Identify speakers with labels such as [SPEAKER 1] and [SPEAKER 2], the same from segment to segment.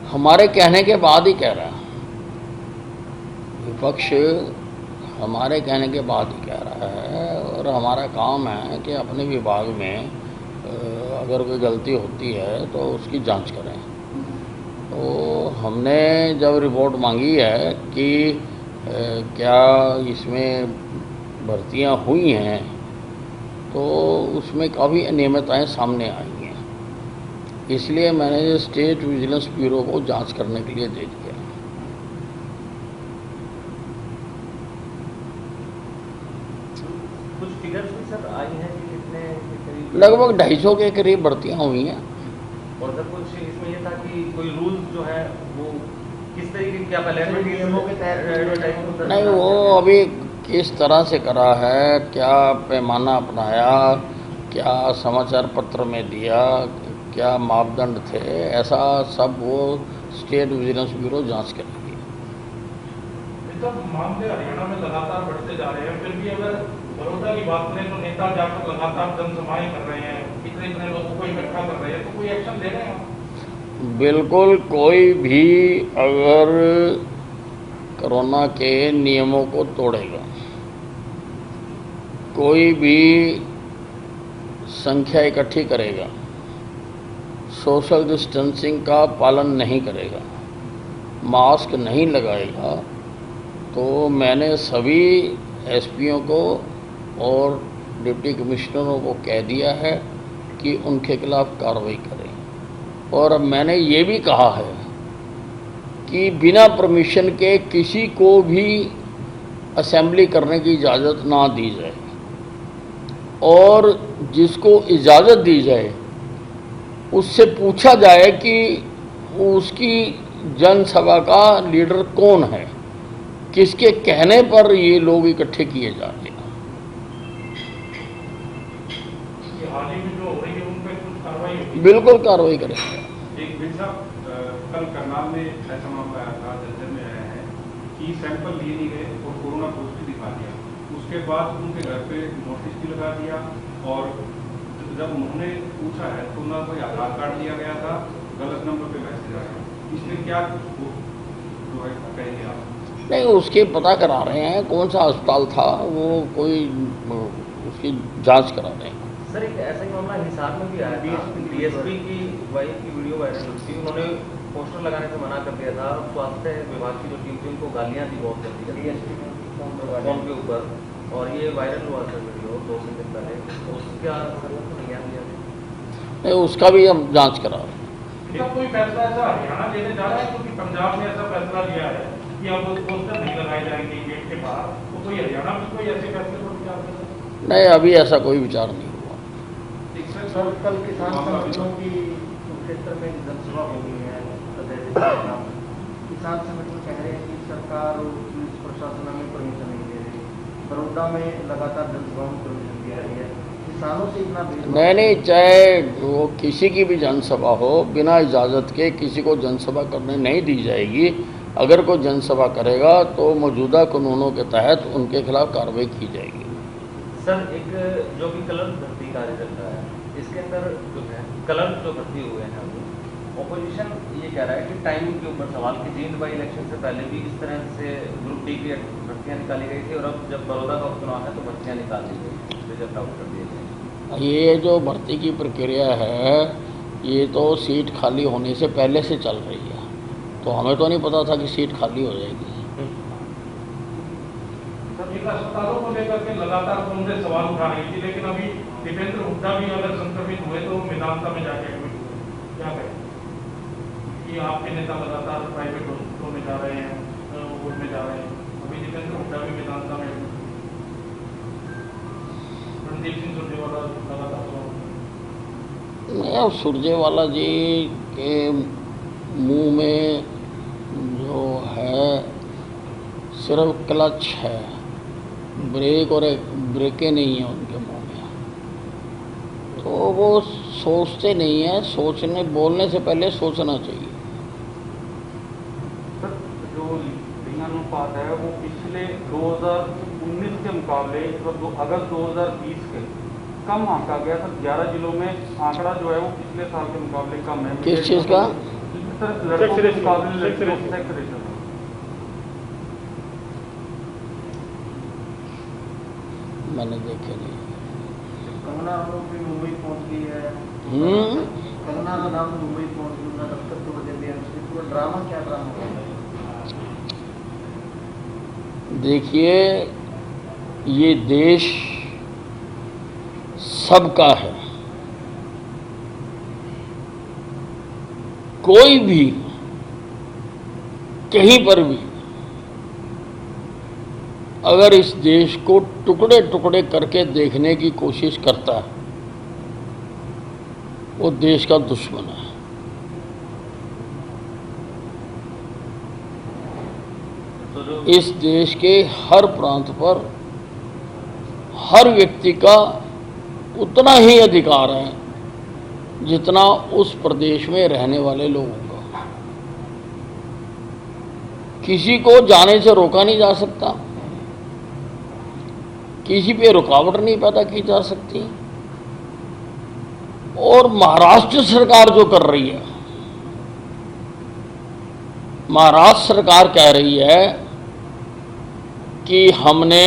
[SPEAKER 1] हमारे कहने के बाद ही कह रहा है विपक्ष, हमारे कहने के बाद ही कह रहा है। और हमारा काम है कि अपने विभाग में अगर कोई गलती होती है तो उसकी जांच करें। तो हमने जब रिपोर्ट मांगी है कि क्या इसमें भर्तियां हुई हैं, तो उसमें काफ़ी अनियमितताएं सामने आई हैं। इसलिए मैंने स्टेट विजिलेंस ब्यूरो को जांच करने के लिए दे दिया।
[SPEAKER 2] कुछ फिगर्स भी सर आई हैं कि कितने के करीब,
[SPEAKER 1] लगभग 250 के करीब भर्तियां हुई हैं।
[SPEAKER 2] और सर कुछ इसमें ये था कि कोई रूल्स जो है वो किस तरीके, क्या पहले नियमों के तहत एडवर्टाइजमेंट
[SPEAKER 1] नहीं, वो अभी किस तरह से करा है, क्या पैमाना अपनाया, क्या समाचार पत्र में दिया, क्या मापदंड थे, ऐसा सब वो स्टेट विजिलेंस ब्यूरो जांच करेगी।
[SPEAKER 3] सब मामले हरियाणा में लगातार बढ़ते जा रहे हैं, फिर भी अगर बड़ौदा की बात करें तो नेता जाकर लगातार जनसभाएं कर रहे हैं, इतने इतने लोगों को इकट्ठा कर रहे हैं, तो कोई एक्शन ले रहे हैं?
[SPEAKER 1] बिल्कुल, कोई भी अगर कोरोना के नियमों को तोड़ेगा, कोई भी संख्या इकट्ठी करेगा, सोशल डिस्टेंसिंग का पालन नहीं करेगा, मास्क नहीं लगाएगा, तो मैंने सभी एसपीओ को और डिप्टी कमिश्नरों को कह दिया है कि उनके खिलाफ कार्रवाई करें। और अब मैंने ये भी कहा है कि बिना परमिशन के किसी को भी असेंबली करने की इजाज़त ना दी जाए, और जिसको इजाज़त दी जाए उससे पूछा जाए कि उसकी जनसभा का लीडर कौन है, किसके कहने पर ये लोग इकट्ठे किए जा रहे हैं।
[SPEAKER 3] ये हाल ही में जो हो रही है उन पर कुछ कार्रवाई होगी?
[SPEAKER 1] बिल्कुल कार्रवाई करेंगे।
[SPEAKER 4] एक बिल साहब, कल करनाल में ऐसा मामला आया था, जर्जर में आया है कि सैंपल लिए नहीं गए और कोरोना पॉजिटिव दिखा दिया। उसके बाद उनके घर पे नोटिस भी लगा दिया, और जब उन्होंने पूछा है तो उनका कोई आधार कार्ड दिया गया था, गलत नंबर पे मैसेज आया। इसमें क्या जो है कहेंगे आप?
[SPEAKER 1] नहीं, उसके पता करा रहे हैं कौन सा अस्पताल था, वो कोई उसकी जांच करा रहे हैं।
[SPEAKER 2] सर एक ऐसा ही मामला हिसार में भी आया था, डीएसपी की वाइफ की वीडियो वायरल हुई थी, उन्होंने पोस्टर लगाने से मना कर दिया था। स्वास्थ्य विभाग की जो टीम थी उनको गालियां दी बहुत जल्दी डीएसपी फोन के ऊपर, और ये वायरल हुआ सर वीडियो 2 से दिन पहले। तो उसका सर को नहीं दिया?
[SPEAKER 1] नहीं, उसका भी हम जांच करा रहे हैं।
[SPEAKER 3] इसका कोई फैसला ऐसा हरियाणा लेने जा रहा है, क्योंकि पंजाब ने ऐसा फैसला लिया है कि अब पोस्टर नहीं लगाए जाएंगे गेट के बाहर, तो कोई हरियाणा में कोई ऐसे फैसले पर विचार कर रहा है?
[SPEAKER 1] नहीं, अभी ऐसा कोई विचार नहीं हुआ।
[SPEAKER 2] सर कल किसान संगठनों की क्षेत्र में जनसभा हो गई है, किसान संगठन कह रहे हैं कि सरकार और पुलिस प्रशासन हमें परमिशन नहीं दे रही, बड़ौदा में लगातार जनसभा में परमिशन दे रही है, किसानों से इतना
[SPEAKER 1] नहीं, चाहे वो किसी की भी जनसभा हो, बिना इजाज़त के किसी को जनसभा करने नहीं दी जाएगी। अगर कोई जनसभा करेगा तो मौजूदा कानूनों के तहत उनके खिलाफ कार्रवाई की जाएगी।
[SPEAKER 2] सर एक जो भी कलर भर्ती कार्य चल रहा है, इसके अंदर जो है कलर जो भर्ती हुए हैं, ऑपोजिशन ये कह रहा है कि टाइमिंग के ऊपर सवाल कि जींद बाई इलेक्शन से पहले भी इस तरह से ग्रुप डी की भर्तियाँ निकाली गई थी, और अब जब बड़ौदा का उपचुनाव है तो भर्तियाँ निकाल दी गई, रिजल्ट आउट कर दिए गए।
[SPEAKER 1] ये जो भर्ती की प्रक्रिया है, ये तो सीट खाली होने से पहले से चल रही है, तो हमें तो नहीं पता था कि सीट खाली हो जाएगी।
[SPEAKER 3] एक अस्पतालों को लेकर के लगातार कांग्रेस सवाल उठा रही थी, लेकिन अभी दीपेंद्र हुड्डा भी अगर संक्रमित हुए तो मेदांता में जाके एडमिट हुए, क्या कहें कि आपके नेता लगातार प्राइवेट हॉस्पिटलों में जा रहे हैं, वोट में जा रहे हैं, अभी दीपेंद्र हुड्डा भी मेदांता में एडमिट हुए, रणदीप सिंह सुरजेवाला लगातार सवाल।
[SPEAKER 1] नहीं, अब सुरजेवाला जी के मुंह में जो है सिर्फ क्लच है, ब्रेक और ब्रेकें नहीं है उनके मुंह में, तो वो सोचते नहीं है। सोचने बोलने से पहले सोचना चाहिए।
[SPEAKER 4] सर जो लिंगानुपात है वो पिछले 2019 के मुकाबले अगस्त 2020 के कम आंका गया था। 11 जिलों में आंकड़ा जो है वो पिछले साल के मुकाबले कम है।
[SPEAKER 1] किस चीज़ का?
[SPEAKER 2] सिर्फ लड़कों के मुकाबले लड़कियों
[SPEAKER 3] sex
[SPEAKER 2] की sex ratio।
[SPEAKER 1] मैंने देखे नहीं।
[SPEAKER 5] कंगना आरोप भी मुंबई पहुंच गई है। कंगना का नाम मुंबई पहुंच गई, उनका दफ्तर तोड़ दिया, उसके पूरा ड्रामा क्या ड्रामा होता है।
[SPEAKER 1] देखिए, ये देश सबका है। कोई भी कहीं पर भी अगर इस देश को टुकड़े टुकड़े करके देखने की कोशिश करता है, वो देश का दुश्मन है। इस देश के हर प्रांत पर हर व्यक्ति का उतना ही अधिकार है जितना उस प्रदेश में रहने वाले लोगों का। किसी को जाने से रोका नहीं जा सकता, किसी पे रुकावट नहीं पैदा की जा सकती। और महाराष्ट्र सरकार जो कर रही है, महाराष्ट्र सरकार कह रही है कि हमने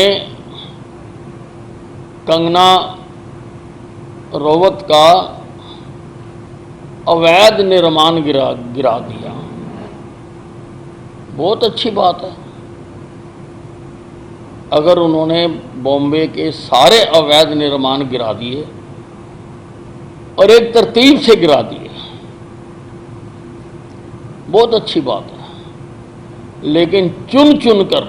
[SPEAKER 1] कंगना रनौत का अवैध निर्माण गिरा दिया। बहुत अच्छी बात है। अगर उन्होंने बॉम्बे के सारे अवैध निर्माण गिरा दिए और एक तरतीब से गिरा दिए, बहुत अच्छी बात है। लेकिन चुन चुन कर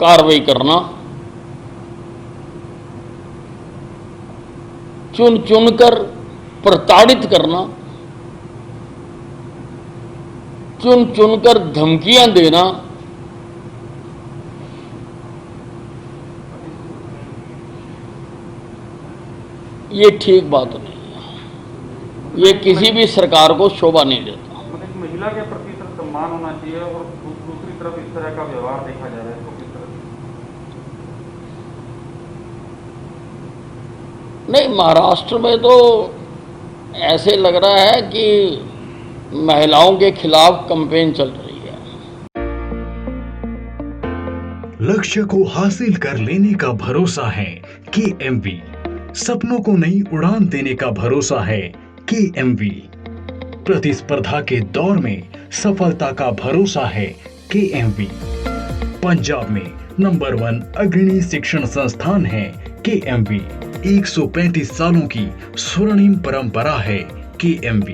[SPEAKER 1] कार्रवाई करना, चुन चुन कर प्रताड़ित करना, चुन चुन कर धमकियां देना, ये ठीक बात नहीं है। ये किसी भी सरकार को शोभा नहीं देता।
[SPEAKER 3] मतलब महिला के प्रति सम्मान होना चाहिए और दूसरी तरफ इस तरह का व्यवहार देखा जा रहा है, तो किस तरह?
[SPEAKER 1] नहीं, महाराष्ट्र में तो ऐसे लग रहा है कि महिलाओं के खिलाफ कैंपेन चल रही है।
[SPEAKER 6] लक्ष्य को हासिल कर लेने का भरोसा है KMV। सपनों को नई उड़ान देने का भरोसा है KMV। प्रतिस्पर्धा के दौर में सफलता का भरोसा है KMV। पंजाब में नंबर 1 अग्रणी शिक्षण संस्थान है KMV। 135 सालों की स्वर्णिम परंपरा है KMV।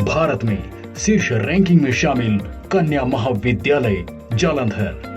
[SPEAKER 6] भारत में शीर्ष रैंकिंग में शामिल कन्या महाविद्यालय जालंधर।